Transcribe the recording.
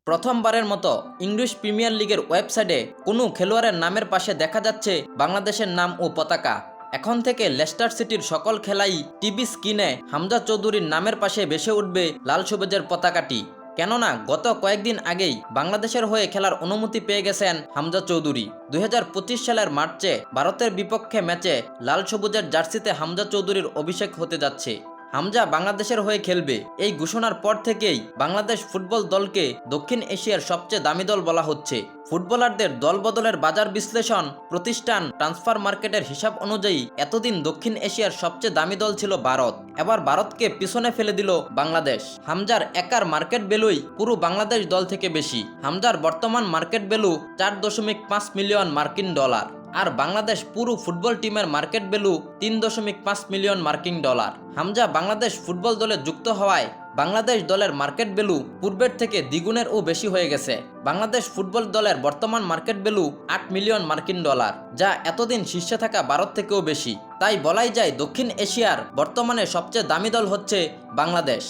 প্রথমবারের মতো English premier লিগের ওয়েবসাইটে কোনো খেলোয়াড়ের নামের পাশে দেখা যাচ্ছে বাংলাদেশের নাম ও পতাকা। এখন থেকে লেস্টার সিটির সকল খেলাই টিভি স্ক্রিনে হামজা চৌধুরীর নামের পাশে ভেসে উঠবে লাল সবুজের পতাকাটি। কেননা গত কয়েকদিন আগেই বাংলাদেশের হয়ে খেলার অনুমতি পেয়ে গেছেন হামজা চৌধুরী। 2025 সালের মার্চে ভারতের বিপক্ষে ম্যাচে লাল সবুজের জার্সিতে হামজা চৌধুরীর অভিষেক হতে যাচ্ছে। হামজা বাংলাদেশের হয়ে খেলবে, এই ঘোষণার পর থেকেই বাংলাদেশ ফুটবল দলকে দক্ষিণ এশিয়ার সবচেয়ে দামি দল বলা হচ্ছে। ফুটবলারদের দল বদলের বাজার বিশ্লেষণ প্রতিষ্ঠান ট্রান্সফার মার্কেটের হিসাব অনুযায়ী এতদিন দক্ষিণ এশিয়ার সবচেয়ে দামি দল ছিল ভারত। এবার ভারতকে পিছনে ফেলে দিল বাংলাদেশ। হামজার একার মার্কেট ভ্যালুই পুরো বাংলাদেশ দল থেকে বেশি। হামজার বর্তমান মার্কেট ভ্যালু 4.5 মিলিয়ন মার্কিন ডলার, আর বাংলাদেশ পুরো ফুটবল টিমের মার্কেট ভ্যালু 3.5 মিলিয়ন মার্কিন ডলার। হামজা বাংলাদেশ ফুটবল দলে যুক্ত হওয়ায় বাংলাদেশ দলের মার্কেট ভ্যালু পূর্বের থেকে দ্বিগুণেরও বেশি হয়ে গেছে। বাংলাদেশ ফুটবল দলের বর্তমান মার্কেট ভ্যালু 8 মিলিয়ন মার্কিন ডলার, যা এতদিন শীর্ষে থাকা ভারত থেকেও বেশি। তাই বলাই যায় দক্ষিণ এশিয়ার বর্তমানে সবচেয়ে দামি দল হচ্ছে বাংলাদেশ।